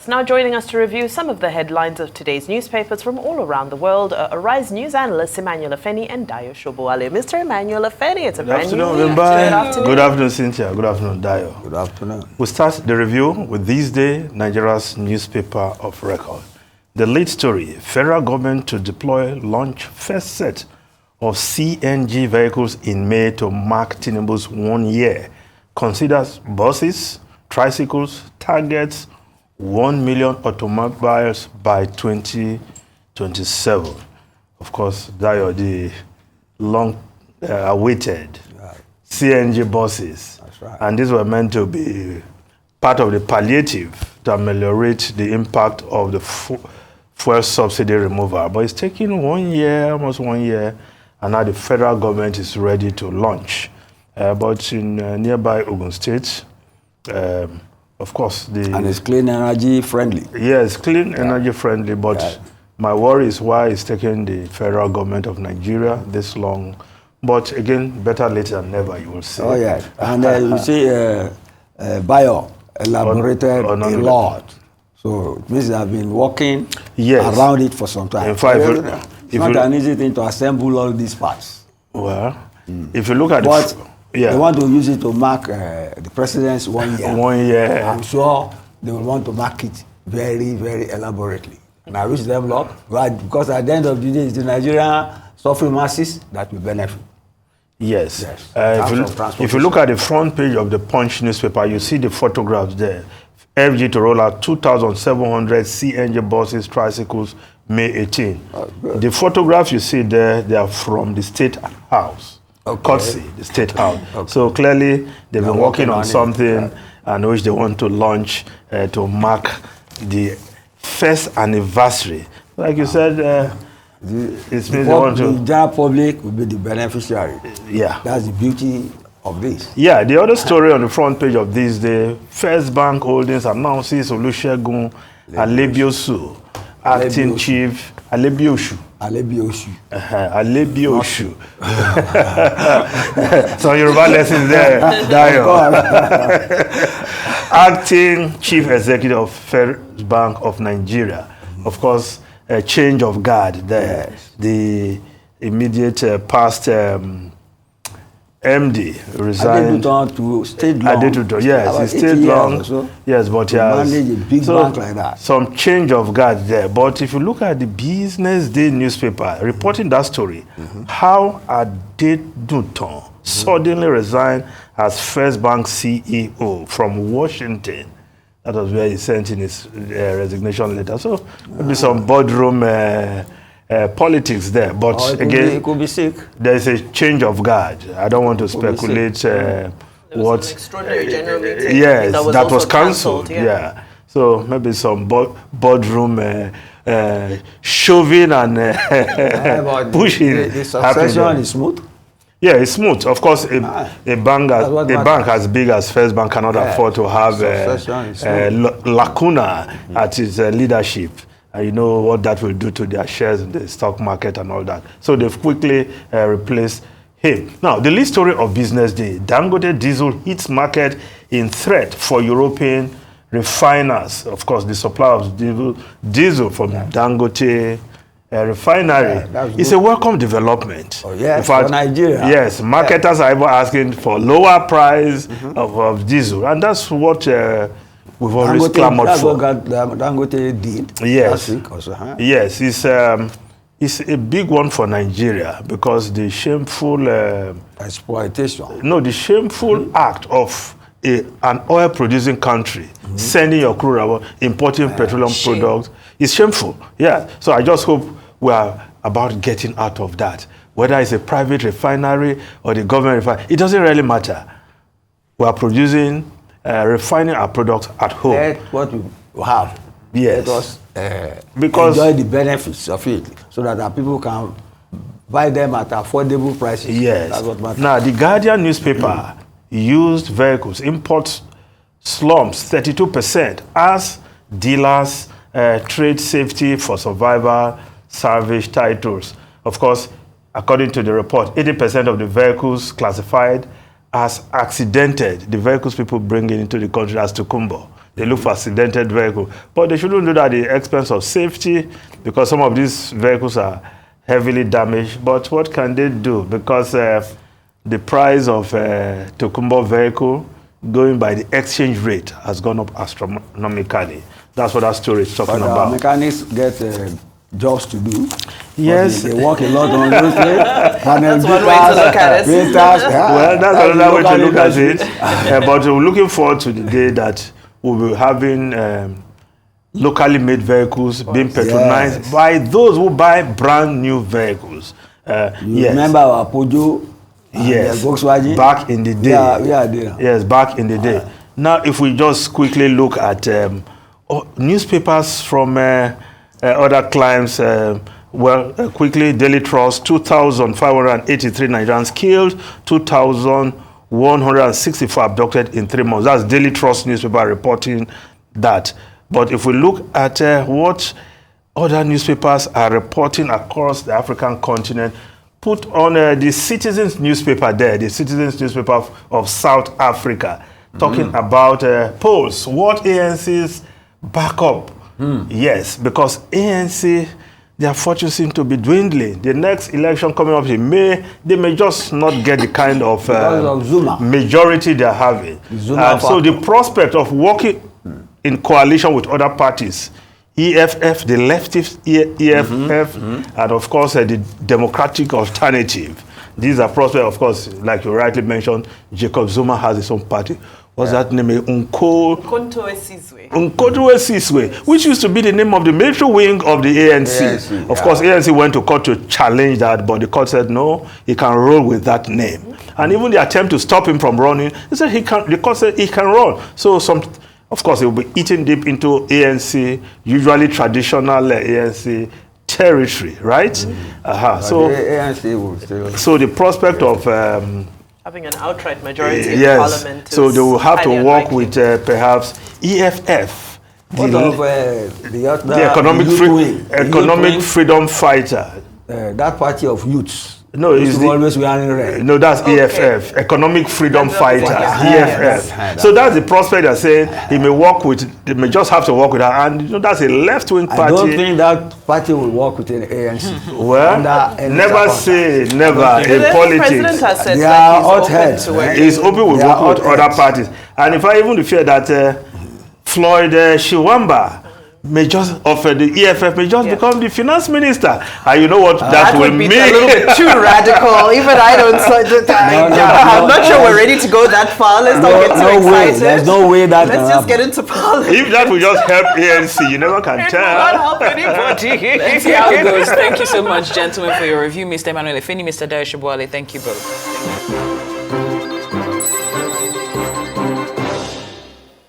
Now joining us to review some of the headlines of today's newspapers from all around the world are Arise News analysts Emmanuel Afeni and Dayo Shoboale. Mr. Emmanuel Afeni, it's a brand new week. Good afternoon, Cynthia. Good afternoon, Dayo. Good afternoon. We start the review with this day, Nigeria's newspaper of record. The lead story, federal government to deploy launch first set of CNG vehicles in May to mark Tinubu's 1 year. Considers buses, tricycles, targets 1 million automobiles by 2027. Of course, Dayo, the long awaited CNG buses. That's right. And these were meant to be part of the palliative to ameliorate the impact of the fuel subsidy removal. But it's taking 1 year, almost 1 year, and now the federal government is ready to launch. But in nearby Ogun State, of course, and it's clean energy friendly. Yes, clean energy friendly, but my worry is why it's taking the federal government of Nigeria this long. But again, better late than never, you will see. Oh, yeah. And you see, Bio elaborated a lot. So it means they have been working around it for some time. In fact, it's not an easy thing to assemble all these parts. Well, if you look at they want to use it to mark the president's 1 year. 1 year. I'm sure they will want to mark it very, very elaborately. And I wish them luck, because at the end of the day, it's the Nigerian suffering masses that will benefit. Yes. If you look at the front page of the Punch newspaper, you see the photographs there. FG to roll out 2,700 CNG buses, tricycles, May 18. The photographs you see there, they are from the State House. Courtesy, the State House. So clearly, they've been working on something and which they want to launch to mark the first anniversary. Like you said, it means they want to... The general public will be the beneficiary. Yeah. That's the beauty of this. Yeah, the other story on the front page of this day, First Bank Holdings announces Olusegun Alebiosu, acting chief, Alebiosu. Alebiosu. Some Yoruba lessons there, Dayo. Acting chief executive of First Bank of Nigeria. Of course, a change of guard there. Yes. The immediate past MD resigned. To stay long. Yes, he stayed long. So yes, but he has manage a big bank like that. Some change of guard there. But if you look at the Business Day newspaper reporting that story, how Adenutan suddenly resigned as First Bank CEO from Washington. That was where he sent in his resignation letter. So maybe some boardroom politics there, but again, it could be sick. There is a change of guard. I don't want to speculate what. Extraordinary general meeting. Yes, that was cancelled. Yeah, so maybe some boardroom shoving and pushing. The succession is smooth. Yeah, it's smooth. Of course, a bank as big as First Bank cannot afford to have lacuna at its leadership. And you know what that will do to their shares in the stock market and all that. So they've quickly replaced him. Now, the lead story of Business Day, Dangote diesel hits market in threat for European refiners. Of course, the supply of diesel from Dangote refinery is a welcome development. Oh, yes, in fact, for Nigeria. Yes, marketers are even asking for lower price of diesel. And that's what... we've always clamored for. That's what Dangote did last week also, huh? Yes, it's a big one for Nigeria because the shameful... exploitation. No, the shameful act of an oil-producing country sending your crude, importing petroleum products is shameful. Yeah, so I just hope we are about getting out of that. Whether it's a private refinery or the government refinery, it doesn't really matter. We are producing... refining our products at home. That's what we have. Yes. Let us enjoy the benefits of it so that our people can buy them at affordable prices. Yes. That's what matters. Now, the Guardian newspaper used vehicles, imports slumps 32% as dealers trade safety for survival salvage titles. Of course, according to the report, 80% of the vehicles classified as accidented, the vehicles people bring into the country as Tukumbo, They look for accidented vehicles. But they shouldn't do that at the expense of safety, because some of these vehicles are heavily damaged. But what can they do? Because the price of Tokumbo vehicle going by the exchange rate has gone up astronomically. That's what that story is talking about. Mechanics get jobs to do. Yes. They work a lot on those things. That's one way to look at it. Well, that's another way to look at it. But we're looking forward to the day that we'll be having locally made vehicles being patronized by those who buy brand new vehicles. Remember our Peugeot? Yes, Volkswagen? back in the day. Yeah. Yes, back in the day. Now, if we just quickly look at newspapers from other climes, quickly, Daily Trust, 2,583 Nigerians killed, 2,164 abducted in 3 months. That's Daily Trust newspaper reporting that. But if we look at what other newspapers are reporting across the African continent, put on the Citizens newspaper there, the Citizens newspaper of South Africa, talking about polls, what ANC's back up. Yes, because ANC, their fortunes seem to be dwindling. The next election coming up in May, they may just not get the kind of majority they're having. And so the prospect of working in coalition with other parties, EFF, the leftist EFF, and of course the Democratic Alternative. These are prospects, of course, like you rightly mentioned, Jacob Zuma has his own party. What's that name? Nkoto Esizwe, which used to be the name of the military wing of the ANC. Of course, ANC went to court to challenge that, but the court said no, he can roll with that name. And even the attempt to stop him from running, they said he can. The court said he can run. So of course, he will be eating deep into ANC, usually traditional ANC territory, right? So the ANC will still. So the prospect of having an outright majority in Parliament. So they will have to work with perhaps EFF, the economic freedom fighter. That party of youths. No, it's always wearing red. No, that's EFF, Economic Freedom Fighters, EFF. So that's the prospect they're saying he may work with, they may just have to work with her, and that's a left-wing party. I don't think that party will work with an ANC. Well, never say never in politics. The president has said they are he's open with working with other parties. And if I even fear that Floyd Shiwamba may just offer the EFF may just become the finance minister, and you know what that will mean? A little bit too radical. Even I don't. I'm not sure we're ready to go that far. Let's not get too excited. There's no way that. Let's just get into Parliament. If that will just help ANC, you never can tell. It will not help anybody. Let's see how it goes. Thank you so much, gentlemen, for your review. Mr. Emmanuel Efeni, Mr. Dayo Shobuale, thank you both.